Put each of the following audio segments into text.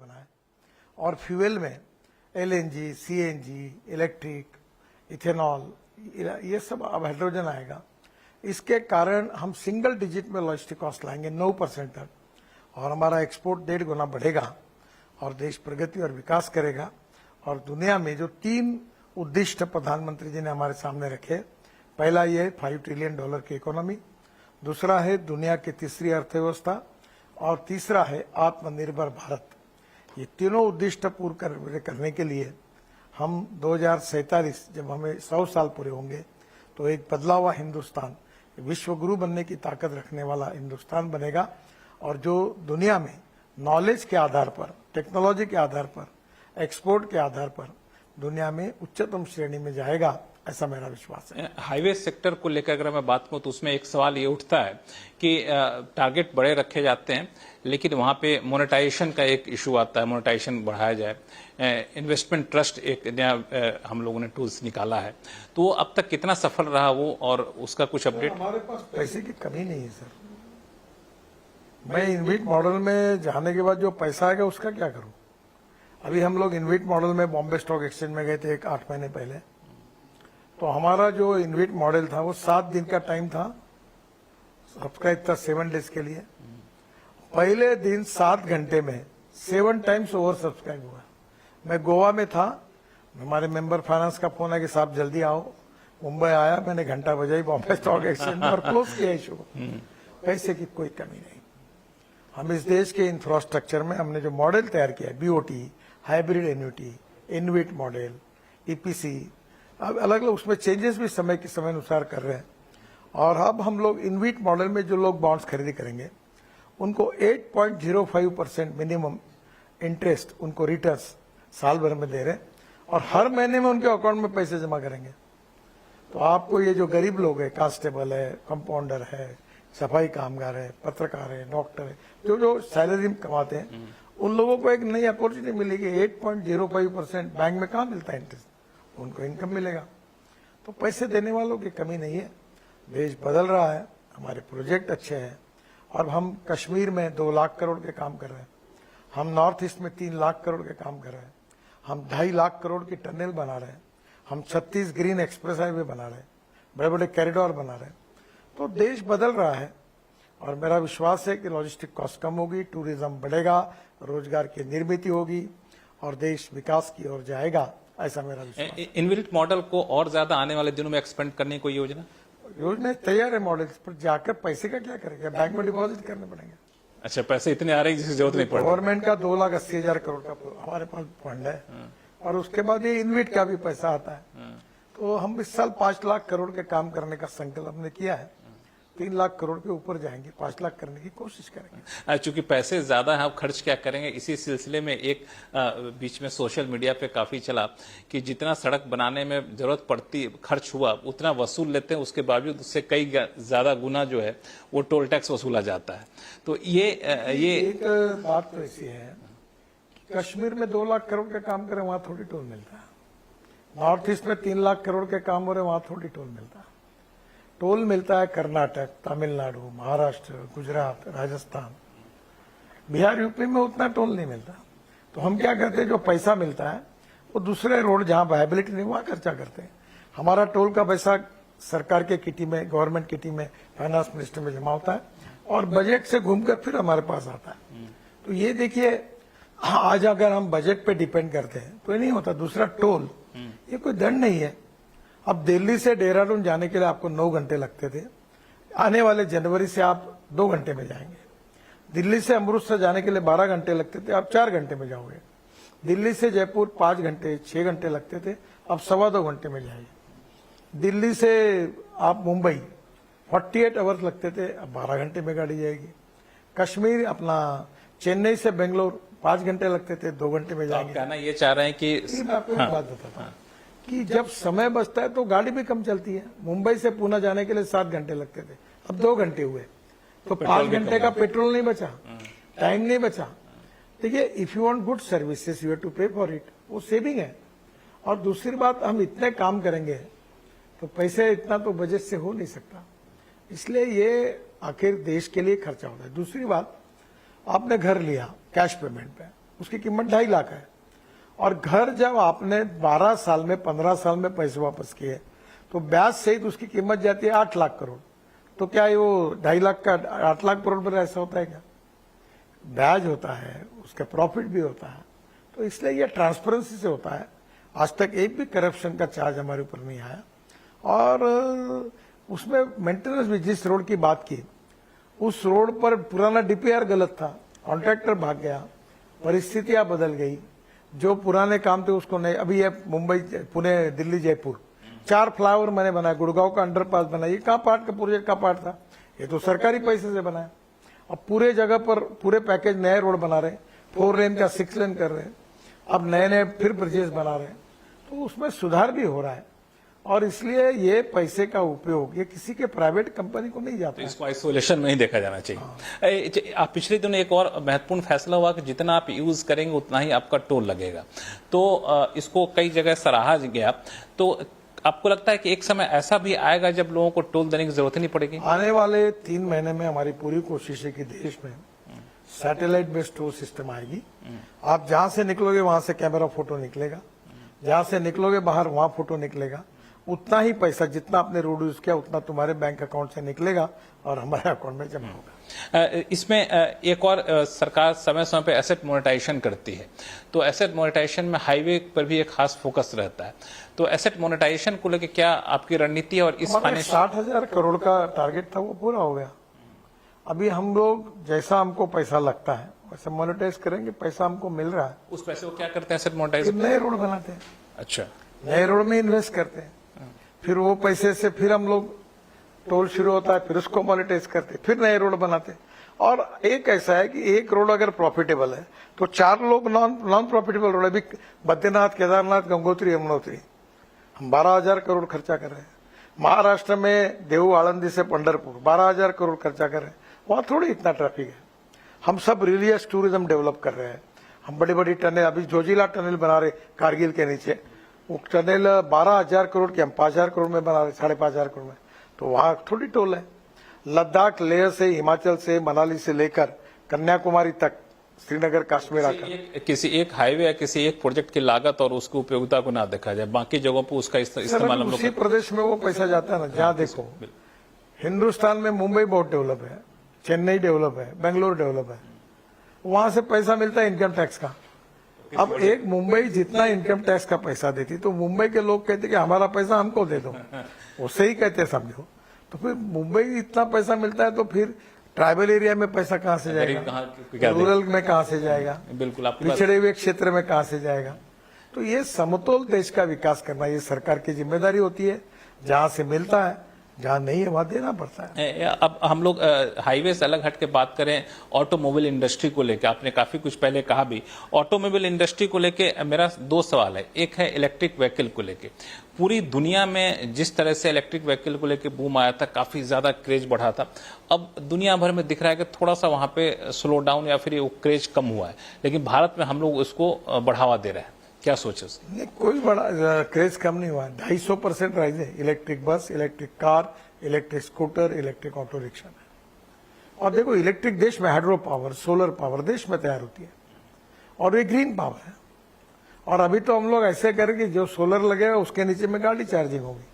बनाए और फ्यूल में एलएनजी, सीएनजी, इलेक्ट्रिक, इथेनॉल, ये सब अब हाइड्रोजन आएगा। इसके कारण हम सिंगल डिजिट में लॉजिस्टिक कॉस्ट लाएंगे 9% तक और हमारा एक्सपोर्ट 1.5 गुना बढ़ेगा और देश प्रगति और विकास करेगा। और दुनिया में जो 3 उद्दिष्ट प्रधानमंत्री जी ने हमारे सामने रखे, पहला ये है $5 ट्रिलियन की इकोनॉमी, दूसरा है दुनिया की तीसरी अर्थव्यवस्था और तीसरा है आत्मनिर्भर भारत। ये तीनों उद्दिष्ट पूर्ण करने के लिए हम 2047 जब हमें 100 साल पूरे होंगे तो एक बदला हुआ हिंदुस्तान, विश्व गुरु बनने की ताकत रखने वाला हिंदुस्तान बनेगा और जो दुनिया में नॉलेज के आधार पर, टेक्नोलॉजी के आधार पर, एक्सपोर्ट के आधार पर दुनिया में उच्चतम श्रेणी में जाएगा, ऐसा मेरा विश्वास है। हाईवे सेक्टर को लेकर अगर मैं बात करूं तो उसमें एक सवाल ये उठता है कि टारगेट बड़े रखे जाते हैं लेकिन वहां पे मोनेटाइजेशन का एक इशू आता है, मोनेटाइजेशन बढ़ाया जाए। इन्वेस्टमेंट ट्रस्ट एक नया हम लोगों ने टूल्स निकाला है, तो वो अब तक कितना सफल रहा वो और उसका कुछ अपडेट? हमारे पास पैसे की कमी नहीं है सर। मैं इनविट मॉडल में जाने के बाद जो पैसा आएगा उसका क्या करूं? अभी हम लोग इनविट मॉडल में बॉम्बे स्टॉक एक्सचेंज में गए थे 8 महीने पहले, तो हमारा जो इनविट मॉडल था वो 7 दिन का टाइम था, सब्सक्राइब था 7 डेज के लिए। पहले दिन 7 घंटे में 7 टाइम्स ओवर सब्सक्राइब हुआ। मैं गोवा में था, हमारे मेंबर फाइनेंस का फोन है कि साहब जल्दी आओ। मुंबई आया, मैंने घंटा बजाई बॉम्बे स्टॉक एक्सचेंज में और क्लोज किया इशू। पैसे की कोई कमी नहीं। हम इस देश के इंफ्रास्ट्रक्चर में हमने जो मॉडल तैयार किया है, BOT, hybrid annuity, इनविट model, EPC, अब अलग अलग उसमें चेंजेस भी समय के समय अनुसार कर रहे हैं। और अब हम लोग इनविट मॉडल में जो लोग बॉन्ड्स खरीदी करेंगे उनको 8.05% मिनिमम इंटरेस्ट, उनको रिटर्न्स साल भर में दे रहे हैं और हर महीने में उनके अकाउंट में पैसे जमा करेंगे। तो आपको ये जो गरीब लोग है, कांस्टेबल है, कंपाउंडर है, सफाई कामगार है, पत्रकार है, डॉक्टर है, जो सैलरी कमाते हैं, उन लोगों को एक नई अपॉर्चुनिटी मिलेगी। 8.05% बैंक में कहाँ मिलता है इंटरेस्ट, उनको इनकम मिलेगा। तो पैसे देने वालों की कमी नहीं है। देश बदल रहा है, हमारे प्रोजेक्ट अच्छे हैं और हम कश्मीर में 2 लाख करोड़ के काम कर रहे हैं, हम नॉर्थ ईस्ट में 3 लाख करोड़ के काम कर रहे हैं, हम 2.5 लाख करोड़ की टनल बना रहे हैं, हम 36 ग्रीन एक्सप्रेस हाईवे बना रहे हैं, बड़े बड़े कॉरिडोर बना रहे हैं। तो देश बदल रहा है और मेरा विश्वास है कि लॉजिस्टिक कॉस्ट कम होगी, टूरिज्म बढ़ेगा, रोजगार की निर्मित होगी और देश विकास की ओर जाएगा, ऐसा मेरा विश्वास है। इनविट मॉडल को और ज्यादा आने वाले दिनों में एक्सपेंड करने की कोई योजना तैयार है मॉडल, पर जाकर पैसे का क्या करेंगे? बैंक में डिपॉजिट करने पड़ेंगे। अच्छा, पैसे इतने आ रहे हैं जिसकी जरूरत नहीं पड़ रही। गवर्नमेंट का 2,80,000 करोड़ का हमारे पास फंड है और उसके बाद ये इनविट का भी पैसा आता है। तो हम इस साल 5 लाख करोड़ के काम करने का संकल्प हमने किया है। 3 लाख करोड़ के ऊपर जाएंगे, 5 लाख करने की कोशिश करेंगे। चूंकि पैसे ज्यादा हैं, आप खर्च क्या करेंगे? इसी सिलसिले में एक बीच में सोशल मीडिया पे काफी चला कि जितना सड़क बनाने में जरूरत पड़ती, खर्च हुआ, उतना वसूल लेते हैं, उसके बावजूद उससे कई ज्यादा गुना जो है वो टोल टैक्स वसूला जाता है। तो ये एक बात तो ऐसी है कि कश्मीर में 2 लाख करोड़ का काम करें, वहां थोड़ी टोल मिलता है। नॉर्थ ईस्ट में 3 लाख करोड़ के काम हो रहे, वहां थोड़ी टोल मिलता है। टोल मिलता है कर्नाटक, तमिलनाडु, महाराष्ट्र, गुजरात, राजस्थान, बिहार, यूपी में उतना टोल नहीं मिलता। तो हम क्या करते हैं, जो पैसा मिलता है वो दूसरे रोड जहां वायबिलिटी नहीं वहां खर्चा करते हैं। हमारा टोल का पैसा सरकार के किटी में, गवर्नमेंट किटी में, फाइनेंस मिनिस्टर में जमा होता है और बजट से घूमकर फिर हमारे पास आता है। तो ये देखिए, आज अगर हम बजट पे डिपेंड करते हैं तो ये नहीं होता। दूसरा टोल, ये कोई दंड नहीं है। अब दिल्ली से देहरादून जाने के लिए आपको 9 घंटे लगते थे, आने वाले जनवरी से आप 2 घंटे में जाएंगे। दिल्ली से अमृतसर जाने के लिए 12 घंटे लगते थे, आप 4 घंटे में जाओगे। दिल्ली से जयपुर 5 घंटे 6 घंटे लगते थे, अब 2.25 घंटे में जाइए। दिल्ली से आप मुंबई 48 आवर्स लगते थे, अब 12 घंटे में गाड़ी जाएगी। कश्मीर अपना चेन्नई से बेंगलोर 5 घंटे लगते थे, 2 घंटे में जाएंगे। कहना ये चाह रहे हैं कि मैं आपको एक बात बताता हूँ कि जब समय बचता है तो गाड़ी भी कम चलती है। मुंबई से पुणे जाने के लिए 7 घंटे लगते थे, अब 2 घंटे हुए, तो 5 घंटे का पेट्रोल नहीं बचा, टाइम नहीं बचा। देखिए, if you want good services you have to pay for it, वो सेविंग है। और दूसरी बात, हम इतने काम करेंगे तो पैसे इतना तो बजट से हो नहीं सकता, इसलिए ये आखिर देश के लिए खर्चा होता है। दूसरी बात, आपने घर लिया कैश पेमेंट पे, उसकी कीमत 2.5 लाख है। और घर जब आपने 12 साल में 15 साल में पैसे वापस किए तो ब्याज सहित उसकी कीमत जाती है 8 लाख करोड़। तो क्या ये वो 2.5 लाख का 8 लाख करोड़ पर ऐसा होता है क्या? ब्याज होता है, उसका प्रॉफिट भी होता है। तो इसलिए ये ट्रांसपेरेंसी से होता है। आज तक एक भी करप्शन का चार्ज हमारे ऊपर नहीं आया। और उसमें मेंटेनेंस भी, जिस रोड की बात की, उस रोड पर पुराना डीपीआर गलत था, कॉन्ट्रैक्टर भाग गया, परिस्थितियां बदल गई, जो पुराने काम थे उसको नहीं। अभी ये मुंबई, पुणे, दिल्ली, जयपुर 4 फ्लाईओवर मैंने बनाया, गुड़गांव का अंडरपास बनाया, ये कहाँ पार्ट का प्रोजेक्ट का पार्ट था? ये तो सरकारी पैसे से बनाया। अब पूरे जगह पर पूरे पैकेज नए रोड बना रहे, 4 लेन का 6 लेन कर रहे हैं, अब नए नए फिर ब्रिजेस बना रहे हैं। तो उसमें सुधार भी हो रहा है। और इसलिए ये पैसे का उपयोग ये किसी के प्राइवेट कंपनी को नहीं जाता तो है। इसको आइसोलेशन में ही देखा जाना चाहिए। आप पिछले दिनों एक और महत्वपूर्ण फैसला हुआ कि जितना आप यूज करेंगे उतना ही आपका टोल लगेगा। तो इसको कई जगह सराहा गया। तो आपको लगता है कि एक समय ऐसा भी आएगा जब लोगों को टोल देने की जरूरत ही नहीं पड़ेगी? आने वाले 3 महीने में हमारी पूरी कोशिश है कि देश में सैटेलाइट बेस्ड टोल सिस्टम आएगी। आप जहां से निकलोगे वहां से कैमरा फोटो निकलेगा, जहां से निकलोगे बाहर वहां फोटो निकलेगा। उतना ही पैसा जितना आपने रोड यूज किया उतना तुम्हारे बैंक अकाउंट से निकलेगा और हमारे अकाउंट में जमा होगा। इसमें एक और सरकार समय समय पे एसेट मोनेटाइजेशन करती है। तो एसेट मोनेटाइजेशन में हाईवे पर भी एक खास फोकस रहता है। तो एसेट मोनेटाइजेशन को लेकर क्या आपकी रणनीति है? और इस 60,000 करोड़ का टारगेट था वो पूरा हो गया। अभी हम लोग जैसा हमको पैसा लगता है वैसे मोनेटाइज करेंगे, पैसा हमको मिल रहा है। उस पैसे को क्या करते हैं एसेट मोनेटाइजेशन? नए रोड बनाते हैं। अच्छा, नए रोड में इन्वेस्ट करते हैं, फिर वो पैसे से फिर हम लोग टोल शुरू होता है, फिर उसको मोनेटाइज करते, फिर नए रोड बनाते। और एक ऐसा है कि एक रोड अगर प्रॉफिटेबल है तो 4 लोग नॉन प्रॉफिटेबल रोड, अभी बद्रीनाथ, केदारनाथ, गंगोत्री, यमुनोत्री, हम 12,000 करोड़ खर्चा कर रहे हैं। महाराष्ट्र में देहू, आळंदी से पंढरपुर 12,000 करोड़ खर्चा कर रहे हैं, वहां थोड़ी इतना ट्रैफिक है। हम सब रिलीजियस टूरिज्म डेवलप कर रहे हैं। हम बड़ी बड़ी टनल, अभी जोजिला टनल बना रहे कारगिल के नीचे, वो टनल 12,000 करोड़ की हम 5,000 करोड़ में बना रहे, 5,500 करोड़ में। तो वहां थोड़ी टोल है। लद्दाख, लेह से, हिमाचल से, मनाली से लेकर कन्याकुमारी तक, श्रीनगर, कश्मीर आकर किसी एक हाईवे या किसी एक प्रोजेक्ट की लागत और उसकी उपयोगिता को ना देखा जाए, बाकी जगहों पर उसका इस्तेमाल हम लोग उसी प्रदेश में वो पैसा जाता है ना। जहाँ देखो, हिंदुस्तान में मुंबई बहुत डेवलप है, चेन्नई डेवलप है, बेंगलोर डेवलप है, वहां से पैसा मिलता है इनकम टैक्स का। अब एक मुंबई जितना इनकम टैक्स का पैसा देती तो मुंबई के लोग कहते कि हमारा पैसा हमको दे दो, वो सही कहते समझो। तो फिर मुंबई इतना पैसा मिलता है तो फिर ट्राइबल एरिया में पैसा कहाँ से जाएगा, रूरल में कहाँ से जाएगा, बिल्कुल पिछड़े हुए क्षेत्र में कहाँ से जाएगा। तो ये समतोल देश का विकास करना ये सरकार की जिम्मेदारी होती है। जहां से मिलता है, जहां नहीं है वहां देना पड़ता है। अब हम लोग हाईवे से अलग हट के बात करें ऑटोमोबाइल इंडस्ट्री को लेकर, आपने काफी कुछ पहले कहा भी। ऑटोमोबाइल इंडस्ट्री को लेकर मेरा 2 सवाल है। एक है इलेक्ट्रिक व्हीकल को लेकर। पूरी दुनिया में जिस तरह से इलेक्ट्रिक व्हीकल को लेकर बूम आया था, काफी ज्यादा क्रेज बढ़ा था, अब दुनिया भर में दिख रहा है कि थोड़ा सा वहां पे स्लो डाउन या फिर वो क्रेज कम हुआ है, लेकिन भारत में हम लोग उसको बढ़ावा दे रहे हैं। क्या सोचे उसकी? कोई बड़ा क्रेज कम नहीं हुआ है। 250% राइज है electric bus, electric car, electric scooter, electric auto rickshaw में। और देखो, इलेक्ट्रिक देश में हाइड्रो पावर, सोलर पावर देश में तैयार होती है और ये ग्रीन पावर है। और अभी तो हम लोग ऐसे करें कि जो सोलर लगेगा उसके नीचे में गाड़ी चार्जिंग होगी।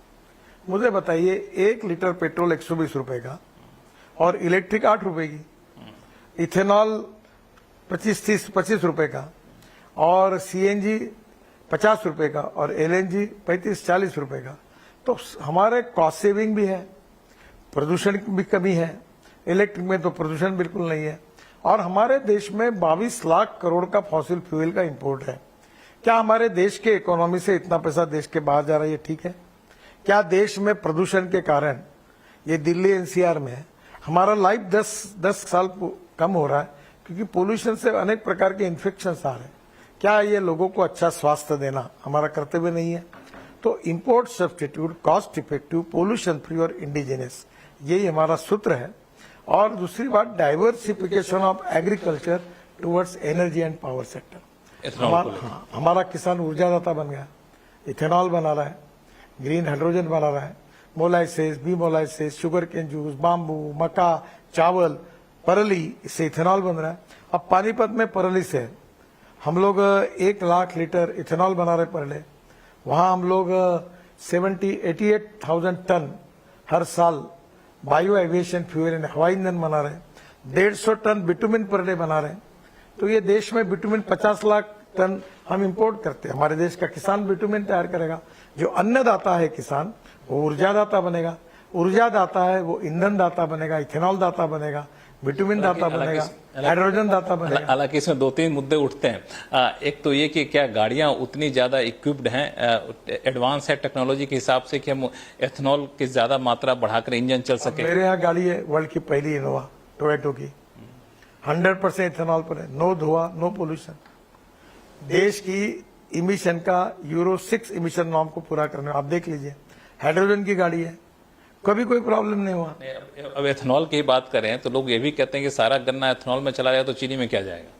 मुझे बताइए, 1 लीटर पेट्रोल 120 रुपए का और इलेक्ट्रिक 8 रुपए की, इथेनॉल 25 रुपए का, और सीएनजी 50 रुपए का, और एलएनजी 35-40 रुपए का। तो हमारे कॉस्ट सेविंग भी है, प्रदूषण भी कमी है। इलेक्ट्रिक में तो प्रदूषण बिल्कुल नहीं है। और हमारे देश में 22 लाख करोड़ का फॉसिल फ्यूल का इंपोर्ट है। क्या हमारे देश के इकोनॉमी से इतना पैसा देश के बाहर जा रहा है, ये ठीक है? क्या देश में प्रदूषण के कारण, ये दिल्ली एनसीआर में है, हमारा लाइफ 10 साल कम हो रहा है क्योंकि पोल्यूशन से अनेक प्रकार के इन्फेक्शन आ रहे हैं। क्या ये लोगों को अच्छा स्वास्थ्य देना हमारा कर्तव्य नहीं है? तो import substitute, cost effective, pollution free और इंडिजिनस, यही हमारा सूत्र है। और दूसरी बात, diversification of agriculture towards energy and power sector. हमारा किसान ऊर्जादाता बन गया, इथेनॉल बना रहा है, ग्रीन हाइड्रोजन बना रहा है, molasses, B molasses, sugar cane juice, bamboo, मक्का, चावल, परली, इससे इथेनॉल बन रहा है। अब पानीपत में परली से हम लोग 1 लाख लीटर इथेनॉल बना रहे पर डे। वहां हम लोग 88,000 टन हर साल बायो एविएशन फ्यूल यानी हवाई ईंधन बना रहे हैं। 150 टन बिटुमिन पर डे बना रहे हैं। तो ये देश में बिटुमिन 50 लाख टन हम इंपोर्ट करते हैं। हमारे देश का किसान बिटुमिन तैयार करेगा। जो अन्नदाता है किसान, वो ऊर्जादाता बनेगा। ऊर्जादाता है वो ईंधन दाता बनेगा, इथेनॉल दाता बनेगा, बिटुमिन दाता बनेगा, हाइड्रोजन दाता बनेगा। हालांकि इसमें दो तीन मुद्दे उठते हैं। एक तो ये कि क्या गाड़ियां उतनी ज्यादा इक्विप्ड हैं, एडवांस है टेक्नोलॉजी के हिसाब से कि हम एथेनॉल की ज्यादा मात्रा बढ़ाकर इंजन चल सके। मेरे यहाँ गाड़ी है वर्ल्ड की पहली इनोवा टोयोटो की, 100% इथेनॉल पर है। नो धुआं, नो पोल्यूशन। देश की इमिशन का यूरो 6 इमिशन नॉर्म को पूरा करने, आप देख लीजिए। हाइड्रोजन की गाड़ी है, कभी कोई प्रॉब्लम नहीं हुआ। अब एथेनॉल की बात करें तो लोग ये भी कहते हैं कि सारा गन्ना एथेनॉल में चला जाए तो चीनी में क्या जाएगा,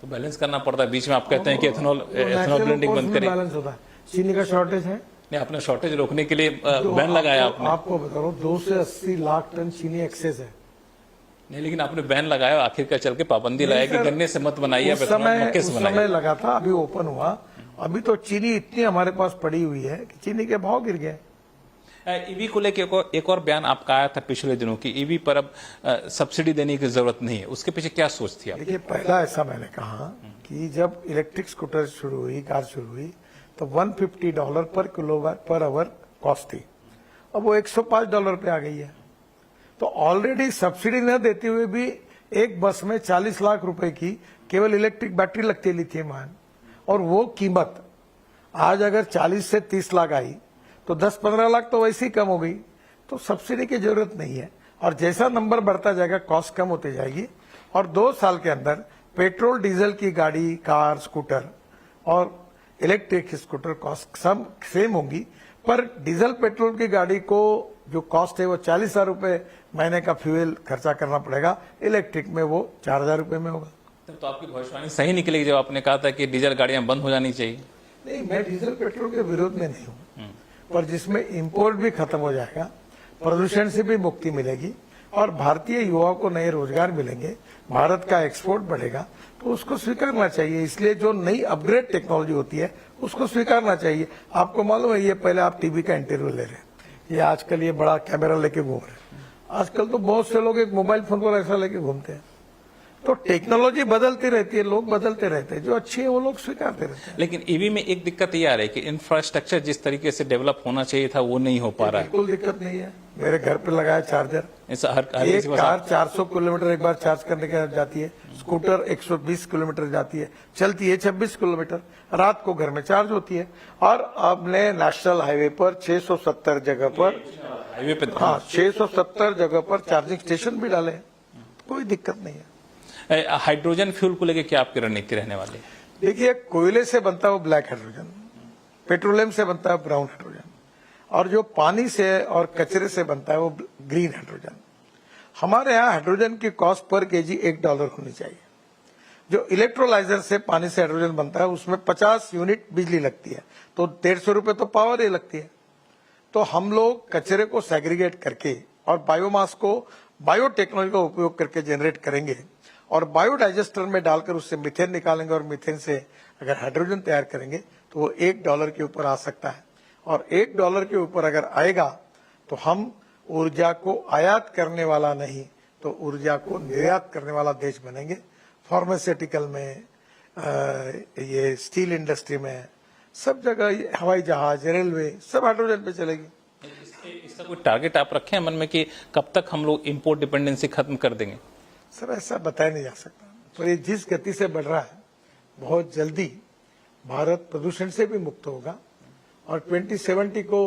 तो बैलेंस करना पड़ता है। बीच में आप कहते हैं कि एथेनॉल ब्लेंडिंग बंद करें। बैलेंस होता है। चीनी का शॉर्टेज है, नहीं, आपने शॉर्टेज रोकने के लिए बैन लगाया आपने। आपको बता रहा हूँ 2 से 80 लाख टन चीनी एक्सेस है। नहीं, लेकिन आपने बैन लगाया, आखिरकार चल के पाबंदी लगाई कि गन्ने से मत बनाइए, उस समय लगा था, अभी ओपन हुआ। अभी तो चीनी इतनी हमारे पास पड़ी हुई है कि चीनी के भाव गिर गए। ईवी को लेकर एक और बयान आपका आया था पिछले दिनों की ईवी पर अब सब्सिडी देने की जरूरत नहीं है, उसके पीछे क्या सोच थी आप? देखिए, पहला ऐसा मैंने कहा कि जब इलेक्ट्रिक स्कूटर शुरू हुई, कार शुरू हुई, तो $150 पर किलोवाट पर आवर कॉस्ट थी। अब वो $105 पे आ गई है। तो ऑलरेडी सब्सिडी न देते हुए भी एक बस में 40 लाख रुपए की केवल इलेक्ट्रिक बैटरी लगती है, लिथियम आयन, और वो कीमत आज अगर 40 से 30 लाख आई तो 10-15 लाख तो वैसे ही कम हो गई। तो सब्सिडी की जरूरत नहीं है। और जैसा नंबर बढ़ता जाएगा, कॉस्ट कम होती जाएगी। और 2 साल के अंदर पेट्रोल डीजल की गाड़ी, कार, स्कूटर और इलेक्ट्रिक स्कूटर कॉस्ट सब सेम होंगी। पर डीजल पेट्रोल की गाड़ी को जो कॉस्ट है वो 40,000 रुपए महीने का फ्यूल खर्चा करना पड़ेगा, इलेक्ट्रिक में वो 4,000 रुपए में होगा। तो आपकी भविष्यवाणी सही निकलेगी जब आपने कहा था कि डीजल गाड़ियां बंद हो जानी चाहिए। नहीं, मैं डीजल पेट्रोल के विरोध में नहीं हूँ, पर जिसमें इंपोर्ट भी खत्म हो जाएगा, प्रदूषण से भी मुक्ति मिलेगी और भारतीय युवाओं को नए रोजगार मिलेंगे, भारत का एक्सपोर्ट बढ़ेगा, तो उसको स्वीकारना चाहिए। इसलिए जो नई अपग्रेड टेक्नोलॉजी होती है उसको स्वीकारना चाहिए। आपको मालूम है, ये पहले आप टीवी का इंटरव्यू ले रहे हैं, ये आजकल ये बड़ा कैमरा लेके घूम रहे हैं। आजकल तो बहुत से लोग एक मोबाइल फोन पर ऐसा लेके घूमते हैं। तो टेक्नोलॉजी बदलती रहती है, लोग बदलते रहते हैं, जो अच्छी है वो लोग स्वीकारते रहते हैं। लेकिन ईवी में एक दिक्कत ये आ रही है कि इंफ्रास्ट्रक्चर जिस तरीके से डेवलप होना चाहिए था वो नहीं हो पा रहा है। बिल्कुल दिक्कत नहीं है। मेरे घर पे लगाया चार्जर, ऐसा हर एक कार 400 किलोमीटर एक बार चार्ज करने के जाती है, स्कूटर 120 किलोमीटर जाती है, चलती है 26 किलोमीटर, रात को घर में चार्ज होती है। और आपने नेशनल हाईवे पर 670 जगह पर, हाईवे पे 670 जगह पर चार्जिंग स्टेशन भी डाले हैं। कोई दिक्कत नहीं है। हाइड्रोजन फ्यूल को लेकर क्या आपकी रणनीति रहने वाली है? देखिए, कोयले से बनता है वो ब्लैक हाइड्रोजन, पेट्रोलियम से बनता है ब्राउन हाइड्रोजन, और जो पानी से और कचरे से बनता है वो ग्रीन हाइड्रोजन। हमारे यहाँ हाइड्रोजन की कॉस्ट पर केजी $1 होनी चाहिए। जो इलेक्ट्रोलाइजर से पानी से हाइड्रोजन बनता है उसमें 50 यूनिट बिजली लगती है, तो 150 रुपए तो पावर ही लगती है। तो हम लोग कचरे को सेग्रीगेट करके और बायोमास को बायोटेक्नोलॉजी का उपयोग करके जनरेट करेंगे और बायोडाइजेस्टर में डालकर उससे मीथेन निकालेंगे और मीथेन से अगर हाइड्रोजन तैयार करेंगे तो वो $1 के ऊपर आ सकता है। और $1 के ऊपर अगर आएगा तो हम ऊर्जा को आयात करने वाला नहीं तो ऊर्जा को निर्यात करने वाला देश बनेंगे। फार्मास्यूटिकल में, ये स्टील इंडस्ट्री में, सब जगह हवाई जहाज, रेलवे सब हाइड्रोजन पे चलेगी। इसका कोई टारगेट आप रखे हैं मन में कि कब तक हम लोग इंपोर्ट डिपेंडेंसी खत्म कर देंगे? सर, ऐसा बताया नहीं जा सकता, पर ये जिस गति से बढ़ रहा है बहुत जल्दी भारत प्रदूषण से भी मुक्त होगा और 2070 को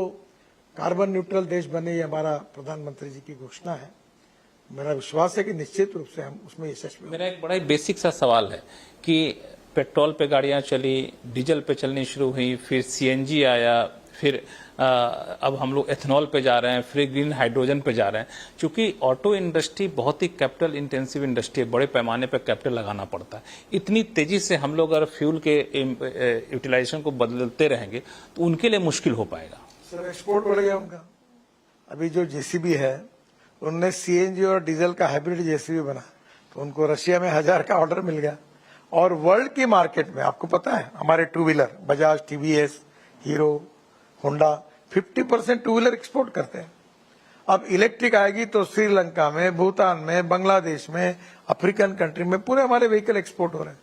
कार्बन न्यूट्रल देश बने, ये हमारा प्रधानमंत्री जी की घोषणा है। मेरा विश्वास है कि निश्चित रूप से हम उसमें यशस्वी। मेरा एक बड़ा ही बेसिक सा सवाल है कि पेट्रोल पे गाड़ियां चली, डीजल पे चलनी शुरू हुई, फिर सीएनजी आया, फिर अब हम लोग एथेनॉल पे जा रहे हैं, फिर ग्रीन हाइड्रोजन पे जा रहे हैं। क्योंकि ऑटो इंडस्ट्री बहुत ही कैपिटल इंटेंसिव इंडस्ट्री है, बड़े पैमाने पे कैपिटल लगाना पड़ता है। इतनी तेजी से हम लोग अगर फ्यूल के यूटिलाइजेशन को बदलते रहेंगे तो उनके लिए मुश्किल हो पाएगा। सर, एक्सपोर्ट बढ़ गया उनका। अभी जो जेसीबी है उनने सीएनजी और डीजल का हाइब्रिड जेसीबी बना, तो उनको रशिया में 1000 का ऑर्डर मिल गया और वर्ल्ड की मार्केट में आपको पता है हमारे two wheeler Bajaj, TVS, hero, Honda 50% two wheeler export करते हैं। अब इलेक्ट्रिक आएगी तो श्रीलंका में, भूटान में, बांग्लादेश में, अफ्रीकन कंट्री में पूरे हमारे व्हीकल एक्सपोर्ट हो रहे हैं।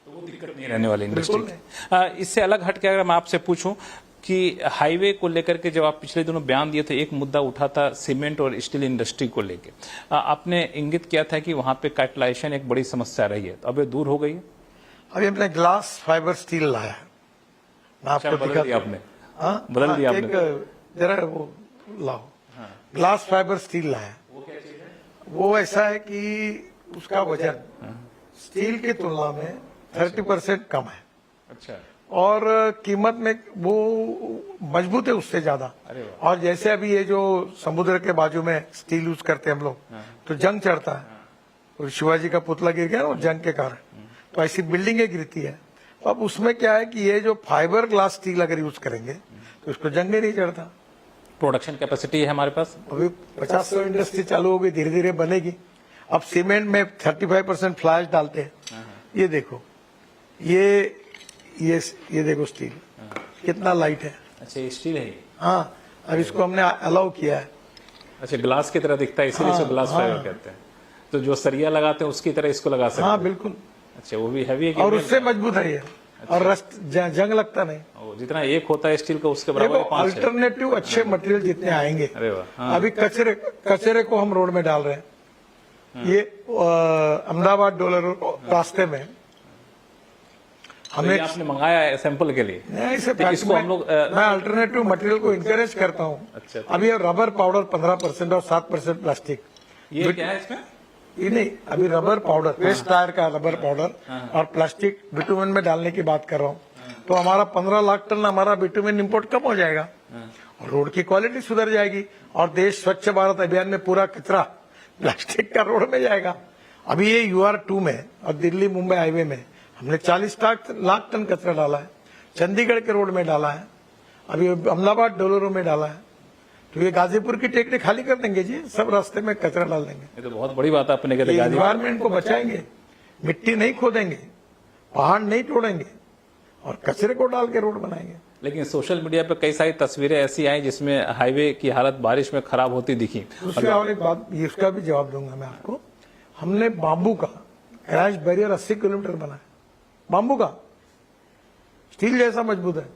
तो वो दिक्कत नहीं रहने वाली इंडस्ट्री की। इससे अलग हट के अगर मैं आपसे पूछूं कि हाईवे को लेकर के जब आप पिछले दिनों बयान दिए थे, एक मुद्दा उठा था सीमेंट और स्टील इंडस्ट्री को लेके। आपने इंगित किया था कि वहां पे कैटलाइजेशन एक बड़ी समस्या रही है, तो अब ये दूर हो गई है? अभी हमने ग्लास फाइबर स्टील लाया है, मैं आपको बदल दिया आपने? हाँ, बदल दिया आपने? जरा वो लाओ, ग्लास फाइबर स्टील लाया। वो क्या चीज है? वो ऐसा है कि उसका वजन स्टील की तुलना में 30% कम है अच्छा। और कीमत में वो मजबूत है उससे ज्यादा। अरे वाह। और जैसे अभी ये जो समुद्र के बाजू में स्टील यूज करते हैं हम लोग, तो जंग चढ़ता है, और शिवाजी का पुतला गिर गया ना जंग के कारण, तो ऐसी बिल्डिंगें गिरती है। तो अब उसमें क्या है कि ये जो फाइबर ग्लास स्टील अगर यूज करेंगे तो इसको जंग नहीं चढ़ता। प्रोडक्शन कैपेसिटी है हमारे पास? अभी 50 इंडस्ट्री चालू होगी, धीरे धीरे बनेगी। अब सीमेंट में 35% फ्लाई डालते हैं। ये देखो, ये देखो स्टील कितना लाइट है। अच्छा, ये स्टील है? हाँ, अब इसको हमने अलाउ किया है। अच्छा, ग्लास की तरह दिखता है इसीलिए इसको ग्लास फाइबर कहते हैं। तो जो सरिया लगाते हैं उसकी तरह इसको लगा सकते हैं? हाँ बिल्कुल। अच्छा, वो भी हैवी है कि और उससे मजबूत है ये। और रस्ट जंग लगता नहीं। जितना एक होता है स्टील का उसके बराबर देखो 5 है। अल्टरनेटिव अच्छे मटेरियल जितने आएंगे। अरे वाह। हाँ। अभी कचरे को हम रोड में डाल रहे हैं। ये अहमदाबाद डॉलर रास्ते में हमने आपने मंगाया है सैंपल के लिए? नहीं, इसे तो इसको हम लोग मैं अल्टरनेटिव मटेरियल को इंकरेज करता हूँ। अच्छा। अभी रबर पाउडर 15% और 7% प्लास्टिक। ये क्या है इसमें? ये नहीं, अभी रबर पाउडर, वेस्ट टायर का रबर पाउडर और प्लास्टिक बिटुमेन में डालने की बात कर रहा हूँ। तो हमारा 15 लाख टन हमारा बिटुमेन इंपोर्ट कम हो जाएगा और रोड की क्वालिटी सुधर जाएगी और देश स्वच्छ भारत अभियान में पूरा कचरा प्लास्टिक का रोड में जाएगा। अभी ये UR2 में और दिल्ली मुंबई हाईवे में हमने 40 लाख टन कचरा डाला है। चंडीगढ़ के रोड में डाला है, अभी अहमदाबाद डोलरों में डाला है। तो ये गाजीपुर की टेकड़ी खाली कर देंगे जी, सब रास्ते में कचरा डाल देंगे। ये तो बहुत बड़ी बात आपने कही। एनवायरमेंट को बचाएंगे, मिट्टी नहीं खोदेंगे, पहाड़ नहीं तोड़ेंगे और कचरे को डाल के रोड बनाएंगे। लेकिन सोशल मीडिया पे कई सारी तस्वीरें ऐसी आई जिसमें हाईवे की हालत बारिश में खराब होती दिखी। उसका और एक बात, इसका भी जवाब दूंगा मैं आपको। हमने बाम्बू का क्रैश बैरियर 80 किलोमीटर बनाया, बाम्बू का, स्टील जैसा मजबूत है।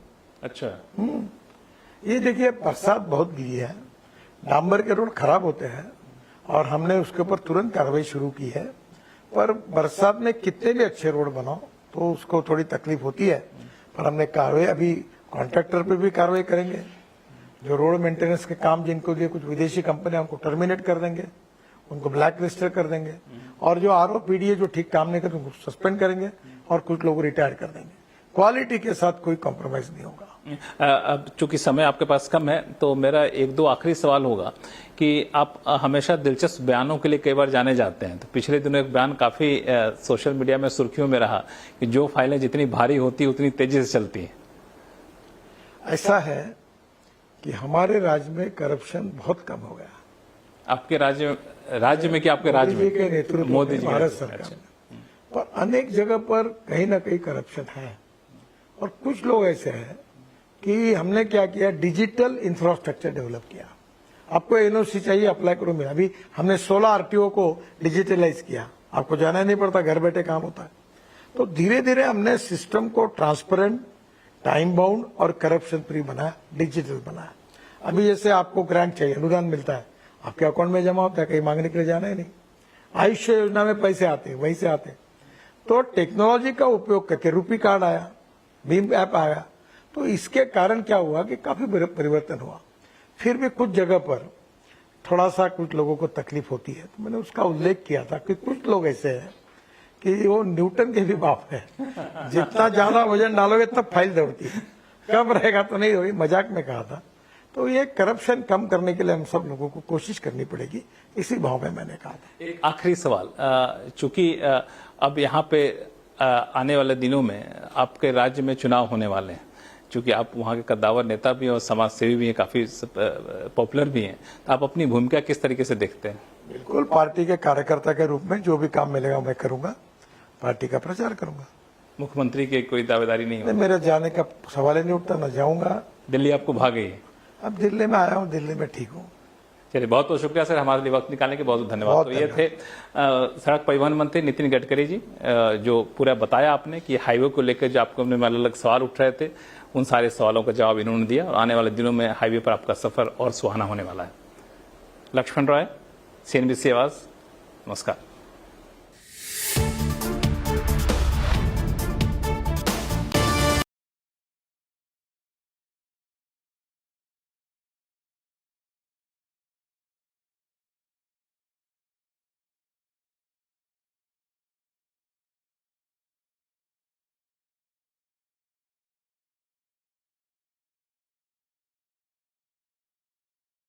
अच्छा। ये देखिए, बरसात बहुत गिरी है, डांबर के रोड खराब होते हैं और हमने उसके ऊपर तुरंत कार्रवाई शुरू की है। पर बरसात में कितने भी अच्छे रोड बनाओ तो उसको थोड़ी तकलीफ होती है, पर हमने कार्रवाई, अभी कॉन्ट्रैक्टर पे भी कार्रवाई करेंगे। जो रोड मेंटेनेंस के काम जिनको दिए कुछ विदेशी कंपनियां, उनको टर्मिनेट कर देंगे, उनको ब्लैक लिस्टेड कर देंगे और जो RO/PD जो ठीक काम नहीं करते उनको सस्पेंड करेंगे और कुछ लोग रिटायर कर देंगे। क्वालिटी के साथ कोई कॉम्प्रोमाइज नहीं होगा। अब चूंकि समय आपके पास कम है तो मेरा एक दो आखिरी सवाल होगा कि आप हमेशा दिलचस्प बयानों के लिए कई बार जाने जाते हैं। तो पिछले दिनों एक बयान काफी सोशल मीडिया में सुर्खियों में रहा कि जो फाइलें जितनी भारी होती उतनी तेजी से चलती हैं। ऐसा है कि हमारे राज्य में करप्शन बहुत कम हो गया। आपके राज्य में कि आपके राज्य में? के नेतृत्व मोदी जी, भारत सरकार अच्छा। पर अनेक जगह पर कहीं ना कहीं करप्शन है और कुछ लोग ऐसे हैं कि हमने क्या किया, डिजिटल इंफ्रास्ट्रक्चर डेवलप किया। आपको NOC चाहिए, अप्लाई करो मेरा। अभी हमने 16 RTO को डिजिटलाइज किया, आपको जाना नहीं पड़ता, घर बैठे काम होता है। तो धीरे धीरे हमने सिस्टम को ट्रांसपेरेंट, टाइम बाउंड और करप्शन फ्री बनाया, डिजिटल बनाया। अभी जैसे आपको ग्रांट चाहिए, अनुदान मिलता है, आपके अकाउंट में जमा होता है, कहीं मांगने के लिए जाना ही नहीं। आयुष्य योजना में पैसे आते हैं, वहीं से आते हैं। तो टेक्नोलॉजी का उपयोग करके रुपी कार्ड आया, भीम ऐप आया, तो इसके कारण क्या हुआ कि काफी परिवर्तन हुआ। फिर भी कुछ जगह पर थोड़ा सा कुछ लोगों को तकलीफ होती है, तो मैंने उसका उल्लेख किया था कि कुछ लोग ऐसे हैं कि वो न्यूटन के भी बाप है। जितना ज्यादा वजन डालोगे तब फाइल दौड़ती है, कम रहेगा तो नहीं होगी, मजाक में कहा था। तो ये करप्शन कम करने के लिए हम सब लोगों को कोशिश करनी पड़ेगी, इसी भाव में मैंने कहा था। एक आखिरी सवाल, चूंकि अब यहाँ पे आने वाले दिनों में आपके राज्य में चुनाव होने वाले हैं, चूंकि आप वहाँ के कद्दावर नेता भी हैं और समाज सेवी भी हैं, काफी पॉपुलर भी हैं, तो आप अपनी भूमिका किस तरीके से देखते हैं? बिल्कुल, पार्टी के कार्यकर्ता के रूप में जो भी काम मिलेगा मैं करूंगा। पार्टी का प्रचार करूंगा। मुख्यमंत्री की कोई दावेदारी नहीं नहीं, हो? मेरा जाने का सवाल ही नहीं उठता, न जाऊंगा। दिल्ली आपको भा गई है? अब दिल्ली में आया हूँ, दिल्ली में ठीक हूँ। चलिए, बहुत बहुत शुक्रिया सर, हमारे लिए वक्त निकालने के बहुत बहुत धन्यवाद। बहुत तो ये थे सड़क परिवहन मंत्री नितिन गडकरी जी, जो पूरा बताया आपने कि हाईवे को लेकर जो आपको अलग अलग सवाल उठ रहे थे, उन सारे सवालों का जवाब इन्होंने दिया और आने वाले दिनों में हाईवे पर आपका सफर और सुहाना होने वाला है। लक्ष्मण रॉय, CNBC आवाज, नमस्कार।